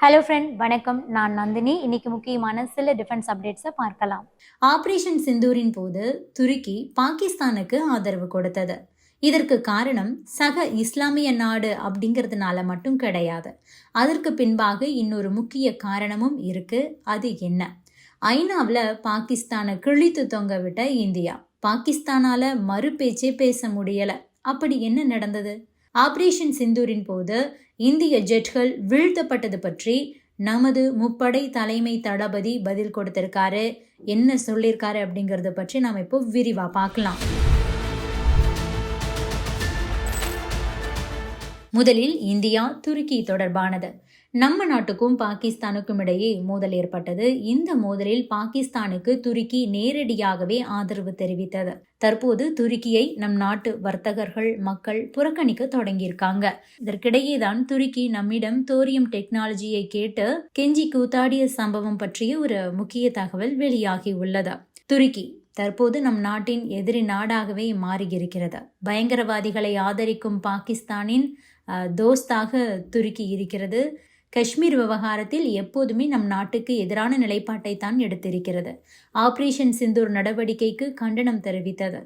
Hello friend, வணக்கம். நான் நந்தினி. இன்னைக்கு முக்கியமான சில டிஃபென்ஸ் அப்டேட்ஸை பார்க்கலாம். ஆபரேஷன் சிந்தூரின் போது துருக்கி பாகிஸ்தானுக்கு ஆதரவு கொடுத்தது. இதற்கு காரணம் சக இஸ்லாமிய நாடு அப்படிங்கிறதுனால மட்டும் கிடையாது. அதற்கு பின்பாக இன்னொரு முக்கிய காரணமும் இருக்கு. அது என்ன? ஐநாவில் பாகிஸ்தானை கிழித்து தொங்க விட்ட இந்தியா பாகிஸ்தானால மறு பேச்சே பேச முடியல. அப்படி என்ன நடந்தது? ஆபரேஷன் சிந்தூரின் போது இந்திய ஜெட்கள் வீழ்த்தப்பட்டது பற்றி நமது முப்படை தலைமை தளபதி பதில் கொடுத்திருக்காரு. என்ன சொல்லியிருக்காரு அப்படிங்கறத பற்றி நாம இப்போ விரிவா பார்க்கலாம். முதலில் இந்தியா துருக்கி தொடர்பானது. நம்ம நாட்டுக்கும் பாகிஸ்தானுக்கும் இடையே மோதல் ஏற்பட்டது. இந்த மோதலில் பாகிஸ்தானுக்கு துருக்கி நேரடியாகவே ஆதரவு தெரிவித்தது. தற்போது துருக்கியை நம் நாட்டு வர்த்தகர்கள் மக்கள் புறக்கணிக்க தொடங்கியிருக்காங்க. இதற்கிடையே தான் துருக்கி நம்மிடம் தோரியம் டெக்னாலஜியை கேட்டு கெஞ்சி கூத்தாடிய சம்பவம் பற்றிய ஒரு முக்கிய தகவல் வெளியாகி உள்ளது. துருக்கி தற்போது நம் நாட்டின் எதிரி நாடாகவே மாறியிருக்கிறது. பயங்கரவாதிகளை ஆதரிக்கும் பாகிஸ்தானின் தோஸ்தாக துருக்கி இருக்கிறது. காஷ்மீர் விவகாரத்தில் எப்போதுமே நம் நாட்டுக்கு எதிரான நிலைப்பாட்டை தான் எடுத்திருக்கிறது. ஆபரேஷன் சிந்தூர் நடவடிக்கைக்கு கண்டனம் தெரிவித்தது.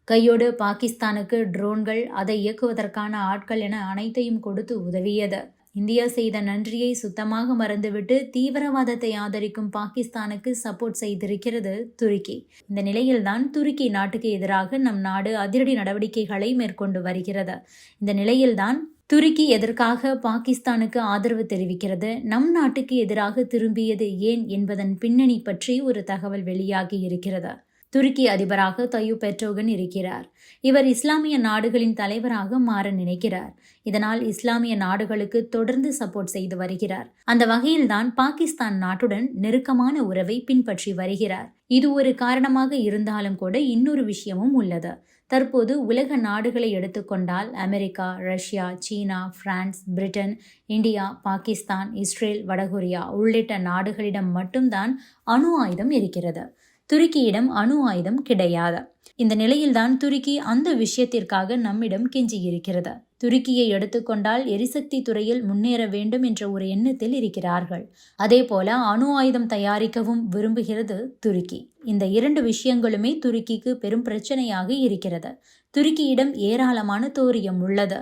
கையோடு பாகிஸ்தானுக்கு ட்ரோன்கள், அதை இயக்குவதற்கான ஆட்கள் என அனைத்தையும் கொடுத்து உதவியது. இந்தியா செய்த நன்றியை சுத்தமாக மறந்துவிட்டு தீவிரவாதத்தை ஆதரிக்கும் பாகிஸ்தானுக்கு சப்போர்ட் செய்திருக்கிறது துருக்கி. இந்த நிலையில்தான் துருக்கி நாட்டுக்கு எதிராக நம் நாடு அதிரடி நடவடிக்கைகளை மேற்கொண்டு வருகிறது. இந்த நிலையில்தான் துருக்கி எதற்காக பாகிஸ்தானுக்கு ஆதரவு தெரிவிக்கிறது, நம் நாட்டுக்கு எதிராக திரும்பியது ஏன் என்பதன் பின்னணி பற்றி ஒரு தகவல் வெளியாகி இருக்கிறது. துருக்கி அதிபராக தய்யூப் எர்டோகன் இருக்கிறார். இவர் இஸ்லாமிய நாடுகளின் தலைவராக மாற நினைக்கிறார். இதனால் இஸ்லாமிய நாடுகளுக்கு தொடர்ந்து சப்போர்ட் செய்து வருகிறார். அந்த வகையில்தான் பாகிஸ்தான் நாட்டுடன் நெருக்கமான உறவை பின்பற்றி வருகிறார். இது ஒரு காரணமாக இருந்தாலும் கூட இன்னொரு விஷயமும் உள்ளது. தற்போது உலக நாடுகளை எடுத்துக்கொண்டால் America, Russia, China, France, Britain, India, Pakistan, Israel, வடகொரியா உள்ளிட்ட நாடுகளிடம் மட்டும்தான் அணு ஆயுதம் இருக்கிறது. துருக்கியிடம் அணு ஆயுதம் கிடையாது. இந்த நிலையில்தான் துருக்கி அந்த விஷயத்திற்காக நம்மிடம் கெஞ்சி இருக்கிறது. துருக்கியை எடுத்துக்கொண்டால் எரிசக்தி துறையில் முன்னேற வேண்டும் என்ற ஒரு எண்ணத்தில் இருக்கிறார்கள். அதே போல அணு ஆயுதம் தயாரிக்கவும் விரும்புகிறது துருக்கி. இந்த இரண்டு விஷயங்களுமே துருக்கிக்கு பெரும் பிரச்சனையாக இருக்கிறது. துருக்கியிடம் ஏராளமான தோரியம் உள்ளது.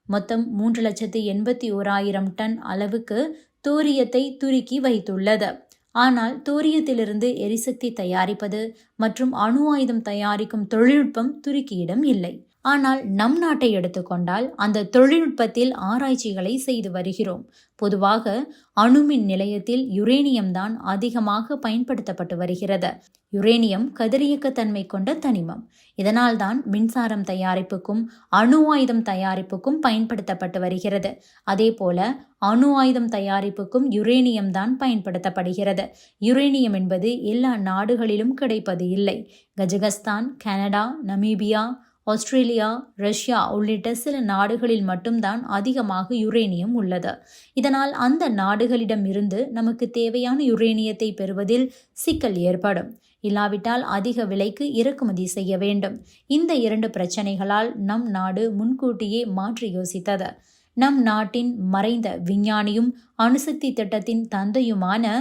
மொத்தம் 3,81,000 டன் அளவுக்கு தோரியத்தை துருக்கி வைத்துள்ளது. ஆனால் தோரியத்திலிருந்து எரிசக்தி தயாரிப்பது மற்றும் அணு ஆயுதம் தயாரிக்கும் தொழில்நுட்பம் துருக்கியிடம் இல்லை. ஆனால் நம் நாட்டை எடுத்துக்கொண்டால் அந்த தொழில்நுட்பத்தில் ஆராய்ச்சிகளை செய்து வருகிறோம். பொதுவாக அணுமின் நிலையத்தில் யுரேனியம் தான் அதிகமாக பயன்படுத்தப்பட்டு வருகிறது. யுரேனியம் கதிரியக்கத்தன்மை கொண்ட தனிமம். இதனால் தான் மின்சாரம் தயாரிப்புக்கும் அணு ஆயுதம் தயாரிப்புக்கும் பயன்படுத்தப்பட்டு வருகிறது. அதே போல அணு ஆயுதம் தயாரிப்புக்கும் யுரேனியம் தான் பயன்படுத்தப்படுகிறது. யுரேனியம் என்பது எல்லா நாடுகளிலும் கிடைப்பது இல்லை. Kazakhstan, Canada, Namibia, Australia, Russia உள்ளிட்ட சில நாடுகளில் மட்டும்தான் அதிகமாக யுரேனியம் உள்ளது. இதனால் அந்த நாடுகளிடம் இருந்து நமக்கு தேவையான யுரேனியத்தை பெறுவதில் சிக்கல் ஏற்படும். இல்லாவிட்டால் அதிக விலைக்கு இறக்குமதி செய்ய வேண்டும். இந்த இரண்டு பிரச்சனைகளால் நம் நாடு முன்கூட்டியே மாற்றி யோசித்தது. நம் நாட்டின் மறைந்த விஞ்ஞானியும் அணுசக்தி திட்டத்தின் தந்தையுமான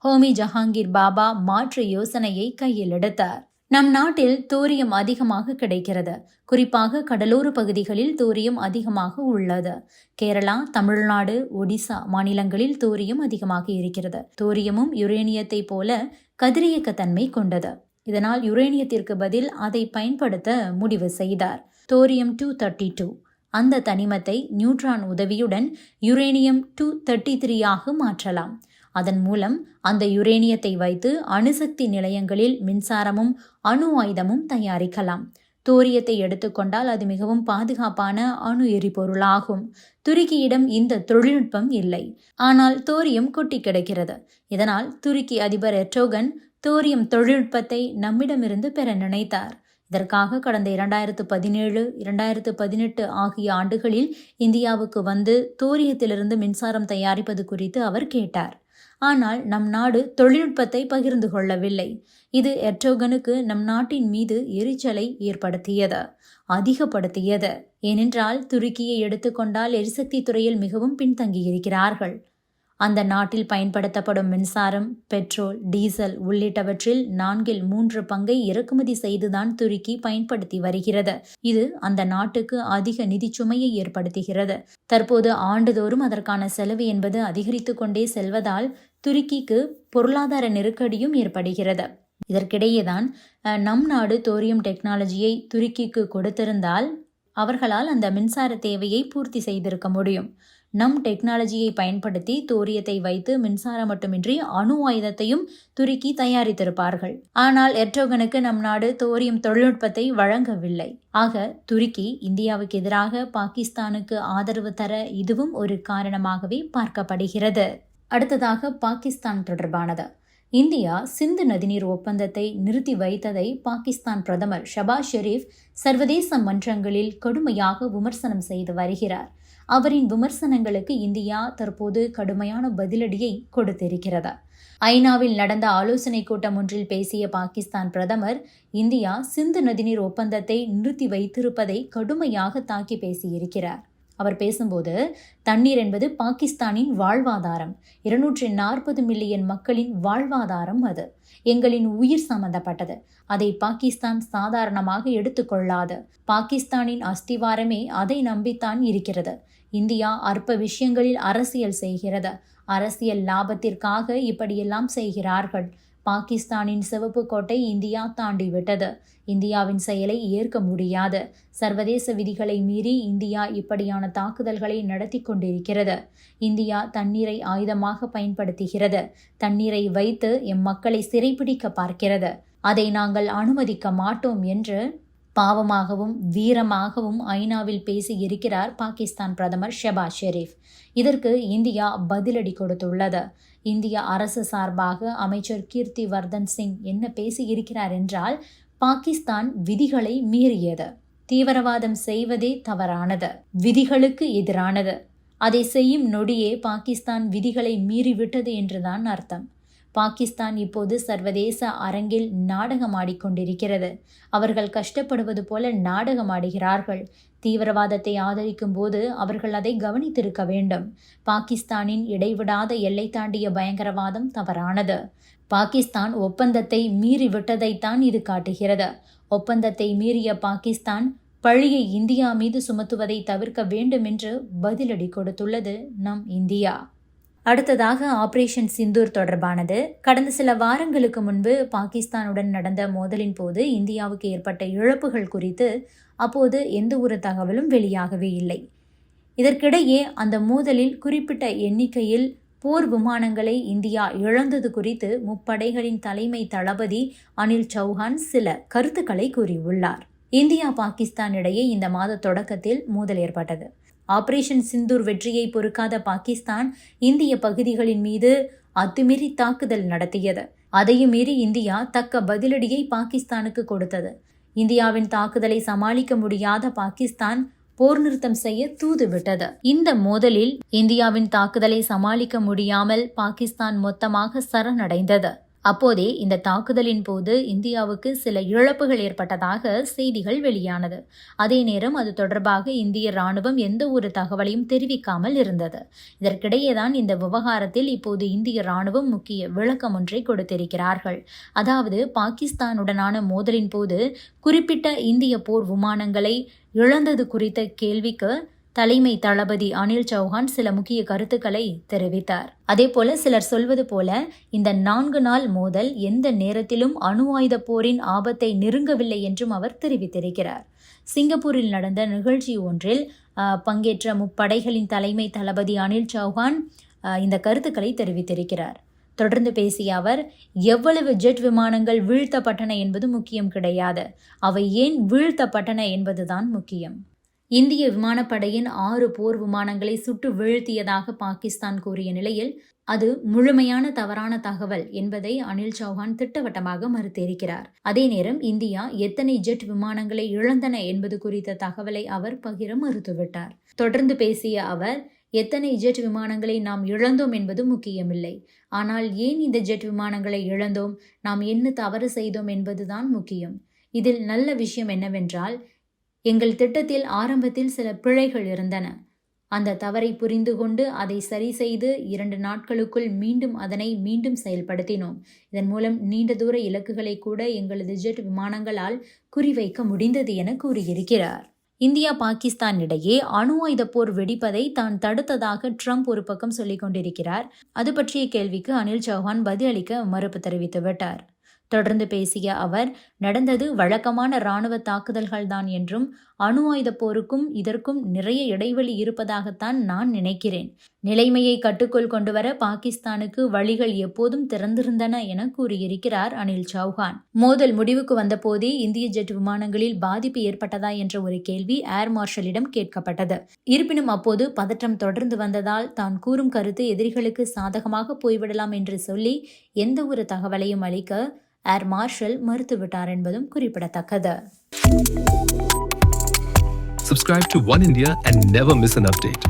ஹோமி ஜஹாங்கீர் பாபா மாற்று யோசனையை கையில் எடுத்தார். நம் நாட்டில் தோரியம் அதிகமாக கிடைக்கிறது. குறிப்பாக கடலோர பகுதிகளில் தோரியம் அதிகமாக உள்ளது. கேரளா, தமிழ்நாடு, ஒடிசா மாநிலங்களில் தோரியம் அதிகமாக இருக்கிறது. தோரியமும் யுரேனியத்தை போல கதிரியக்கத்தன்மை கொண்டது. இதனால் யுரேனியத்திற்கு பதில் அதை பயன்படுத்த முடிவு செய்தார். தோரியம் 232 அந்த தனிமத்தை நியூட்ரான் உதவியுடன் யுரேனியம் 233 மாற்றலாம். அதன் மூலம் அந்த யுரேனியத்தை வைத்து அணுசக்தி நிலையங்களில் மின்சாரமும் அணு ஆயுதமும் தயாரிக்கலாம். தோரியத்தை எடுத்துக்கொண்டால் அது மிகவும் பாதுகாப்பான அணு எரிபொருளாகும். துருக்கியிடம் இந்த தொழில்நுட்பம் இல்லை. ஆனால் தோரியம் கொட்டி கிடக்கிறது. இதனால் துருக்கி அதிபர் எர்டோகன் தோரியம் தொழில்நுட்பத்தை நம்மிடமிருந்து பெற நினைத்தார். இதற்காக கடந்த 2017, 2018 ஆகிய ஆண்டுகளில் இந்தியாவுக்கு வந்து தோரியத்திலிருந்து மின்சாரம் தயாரிப்பது குறித்து அவர் கேட்டார். ஆனால் நம் நாடு தொழில்நுட்பத்தை பகிர்ந்து கொள்ளவில்லை. இது எர்டோகனுக்கு நம் நாட்டின் மீது எரிச்சலை ஏற்படுத்தியது, அதிகப்படுத்தியது. ஏனென்றால் துருக்கியை எடுத்துக்கொண்டால் எரிசக்தி துறையில் மிகவும் பின்தங்கியிருக்கிறார்கள். அந்த நாட்டில் பயன்படுத்தப்படும் மின்சாரம், பெட்ரோல், டீசல் உள்ளிட்டவற்றில் 4/3 பங்கை இறக்குமதி செய்துதான் துருக்கி பயன்படுத்தி வருகிறது. இது அந்த நாட்டுக்கு அதிக நிதிச்சுமையை ஏற்படுத்துகிறது. தற்போது ஆண்டுதோறும் அதற்கான செலவு என்பது அதிகரித்து கொண்டே செல்வதால் துருக்கிக்கு பொருளாதார நெருக்கடியும் ஏற்படுகிறது. இதற்கிடையேதான் நம் நாடு தோரியம் டெக்னாலஜியை துருக்கிக்கு கொடுத்திருந்தால் அவர்களால் அந்த மின்சார தேவையை பூர்த்தி செய்திருக்க முடியும். நம் டெக்னாலஜியை பயன்படுத்தி தோரியத்தை வைத்து மின்சாரம் மட்டுமின்றி அணு ஆயுதத்தையும் துருக்கி தயாரித்திருப்பார்கள். ஆனால் எர்டோகனுக்கு நம் நாடு தோரியம் தொழில்நுட்பத்தை வழங்கவில்லை. ஆக துருக்கி இந்தியாவுக்கு எதிராக பாகிஸ்தானுக்கு ஆதரவு தர இதுவும் ஒரு காரணமாகவே பார்க்கப்படுகிறது. அடுத்ததாக பாகிஸ்தான் தொடர்பானது. இந்தியா சிந்து நதிநீர் ஒப்பந்தத்தை நிறுத்தி வைத்ததை பாகிஸ்தான் பிரதமர் ஷபாஸ் ஷெரீப் சர்வதேச மன்றங்களில் கடுமையாக விமர்சனம் செய்து வருகிறார். அவரின் விமர்சனங்களுக்கு இந்தியா தற்போது கடுமையான பதிலடியை கொடுத்திருக்கிறது. ஐநாவில் நடந்த ஆலோசனை கூட்டம் ஒன்றில் பேசிய பாகிஸ்தான் பிரதமர் இந்தியா சிந்து நதிநீர் ஒப்பந்தத்தை நிறுத்தி வைத்திருப்பதை கடுமையாக தாக்கி பேசியிருக்கிறார். அவர் பேசும்போது தண்ணீர் என்பது பாகிஸ்தானின் வாழ்வாதாரம், 240 மில்லியன் மக்களின் வாழ்வாதாரம், அது எங்களின் உயிர் சம்பந்தப்பட்டது. அதை பாகிஸ்தான் சாதாரணமாக எடுத்துக்கொள்ளாது. பாகிஸ்தானின் அஸ்திவாரமே அதை நம்பித்தான் இருக்கிறது. இந்தியா அற்ப விஷயங்களில் அரசியல் செய்கிறது. அரசியல் லாபத்திற்காக இப்படியெல்லாம் செய்கிறார்கள். பாகிஸ்தானின் சிவப்பு கோட்டை இந்தியா தாண்டிவிட்டது. இந்தியாவின் செயலை ஏற்க முடியாது. சர்வதேச விதிகளை மீறி இந்தியா இப்படியான தாக்குதல்களை நடத்தி கொண்டிருக்கிறது. இந்தியா தண்ணீரை ஆயுதமாக பயன்படுத்துகிறது. தண்ணீரை வைத்து எம் மக்களை சிறைப்பிடிக்க பார்க்கிறது. அதை நாங்கள் அனுமதிக்க மாட்டோம் என்று பாவமாகவும் வீரமாகவும் ஐநாவில் பேசி இருக்கிறார் பாகிஸ்தான் பிரதமர் ஷபாஸ் ஷெரீப். இதற்கு இந்தியா பதிலடி கொடுத்துள்ளது. இந்திய அரசு சார்பாக அமைச்சர் கீர்த்தி வர்தன் சிங் என்ன பேசியிருக்கிறார் என்றால், பாகிஸ்தான் விதிகளை மீறியது. தீவிரவாதம் செய்வதே தவறானது, விதிகளுக்கு எதிரானது. அதை செய்யும் நொடியே பாகிஸ்தான் விதிகளை மீறிவிட்டது என்றுதான் அர்த்தம். பாகிஸ்தான் இப்போது சர்வதேச அரங்கில் நாடகமாடிக்கொண்டிருக்கிறது. அவர்கள் கஷ்டப்படுவது போல நாடகமாடுகிறார்கள். தீவிரவாதத்தை ஆதரிக்கும் போது அவர்கள் அதை கவனித்திருக்க வேண்டும். பாகிஸ்தானின் இடைவிடாத எல்லை தாண்டிய பயங்கரவாதம் தவறானது. பாகிஸ்தான் ஒப்பந்தத்தை மீறிவிட்டதைத்தான் இது காட்டுகிறது. ஒப்பந்தத்தை மீறிய பாகிஸ்தான் பழியை இந்தியா மீது சுமத்துவதை தவிர்க்க வேண்டும் என்று பதிலடி கொடுத்துள்ளது நம் இந்தியா. அடுத்ததாக ஆபரேஷன் சிந்தூர் தொடர்பானது. கடந்த சில வாரங்களுக்கு முன்பு பாகிஸ்தானுடன் நடந்த மோதலின் போது இந்தியாவுக்கு ஏற்பட்ட இழப்புகள் குறித்து அப்போது எந்த ஒரு தகவலும் வெளியாகவே இல்லை. இதற்கிடையே அந்த மோதலில் குறிப்பிட்ட எண்ணிக்கையில் போர் விமானங்களை இந்தியா இழந்தது குறித்து முப்படைகளின் தலைமை தளபதி அனில் சௌஹான் சில கருத்துக்களை கூறியுள்ளார். இந்தியா பாகிஸ்தான் இடையே இந்த மாத தொடக்கத்தில் மோதல் ஏற்பட்டது. ஆபரேஷன் சிந்தூர் வெற்றியை பொறுக்காத பாகிஸ்தான் இந்திய பகுதிகளின் மீது அத்துமீறி தாக்குதல் நடத்தியது. அதையும் மீறி இந்தியா தக்க பதிலடியை பாகிஸ்தானுக்கு கொடுத்தது. இந்தியாவின் தாக்குதலை சமாளிக்க முடியாத பாகிஸ்தான் போர் நிறுத்தம் செய்ய தூதுவிட்டது. இந்த மோதலில் இந்தியாவின் தாக்குதலை சமாளிக்க முடியாமல் பாகிஸ்தான் மொத்தமாக சரணடைந்தது. அப்போதே இந்த தாக்குதலின் போது இந்தியாவுக்கு சில இழப்புகள் ஏற்பட்டதாக செய்திகள் வெளியானது. அதே நேரம் அது தொடர்பாக இந்திய ராணுவம் எந்த ஒரு தகவலையும் தெரிவிக்காமல் இருந்தது. இதற்கிடையேதான் இந்த விவகாரத்தில் இப்போது இந்திய ராணுவம் முக்கிய விளக்கம் ஒன்றை கொடுத்திருக்கிறார்கள். அதாவது, பாகிஸ்தானுடனான மோதலின் போது குறிப்பிட்ட இந்திய போர் விமானங்களை இழந்தது குறித்த கேள்விக்கு தலைமை தளபதி அனில் சௌஹான் சில முக்கிய கருத்துக்களை தெரிவித்தார். அதேபோல சிலர் சொல்வது போல இந்த 4 நாள் மோதல் எந்த நேரத்திலும் அணு ஆயுத போரின் ஆபத்தை நெருங்கவில்லை என்றும் அவர் தெரிவித்திருக்கிறார். சிங்கப்பூரில் நடந்த நிகழ்ச்சி ஒன்றில் பங்கேற்ற முப்படைகளின் தலைமை தளபதி அனில் சௌஹான் இந்த கருத்துக்களை தெரிவித்திருக்கிறார். தொடர்ந்து பேசிய அவர், எவ்வளவு ஜெட் விமானங்கள் வீழ்த்தப்பட்டன என்பது முக்கியம் கிடையாது, அவை ஏன் வீழ்த்தப்பட்டன என்பதுதான் முக்கியம். இந்திய விமானப்படையின் 6 போர் விமானங்களை சுட்டு வீழ்த்தியதாக பாகிஸ்தான் கூறிய நிலையில் அது முழுமையான தவறான தகவல் என்பதை அனில் சௌஹான் திட்டவட்டமாக மறுத்திருக்கிறார். அதே நேரம் இந்தியா எத்தனை ஜெட் விமானங்களை இழந்தன என்பது குறித்த தகவலை அவர் பகிர மறுத்துவிட்டார். தொடர்ந்து பேசிய அவர், எத்தனை ஜெட் விமானங்களை நாம் இழந்தோம் என்பது முக்கியமில்லை, ஆனால் ஏன் இந்த ஜெட் விமானங்களை இழந்தோம், நாம் என்ன தவறு செய்தோம் என்பதுதான் முக்கியம். இதில் நல்ல விஷயம் என்னவென்றால், எங்கள் திட்டத்தில் ஆரம்பத்தில் சில பிழைகள் இருந்தன. அந்த தவறை புரிந்து கொண்டு அதை சரி செய்து 2 நாட்களுக்குள் அதனை மீண்டும் செயல்படுத்தினோம். இதன் மூலம் நீண்ட தூர இலக்குகளை கூட எங்களது ஜெட் விமானங்களால் குறிவைக்க முடிந்தது என கூறியிருக்கிறார். இந்தியா பாகிஸ்தான் இடையே அணு ஆயுத போர் வெடிப்பதை தான் தடுத்ததாக ட்ரம்ப் ஒரு பக்கம் சொல்லிக் கொண்டிருக்கிறார். அது பற்றிய கேள்விக்கு அனில் சௌஹான் பதிலளிக்க மறுப்பு தெரிவித்துவிட்டார். தொடர்ந்து பேசிய அவர், நடந்தது வழக்கமான இராணுவ தாக்குதல்கள்தான் என்றும் அணு ஆயுத போருக்கும் இதற்கும் நிறைய இடைவெளி இருப்பதாகத்தான் நான் நினைக்கிறேன். நிலைமையை கட்டுக்குள் கொண்டுவர பாகிஸ்தானுக்கு வழிகள் எப்போதும் திறந்திருந்தன என கூறியிருக்கிறார் அனில் சௌஹான். மோதல் முடிவுக்கு வந்தபோதே இந்திய ஜெட் விமானங்களில் பாதிப்பு ஏற்பட்டதா என்ற ஒரு கேள்வி ஏர் மார்ஷலிடம் கேட்கப்பட்டது. இருப்பினும் அப்போது பதற்றம் தொடர்ந்து வந்ததால் தான் கூறும் கருத்து எதிரிகளுக்கு சாதகமாக போய்விடலாம் என்று சொல்லி எந்த ஒரு தகவலையும் அளிக்க ஏர் மார்ஷல் மறுத்துவிட்டார் என்பதும் குறிப்பிடத்தக்கது. Subscribe to One India and never miss an update.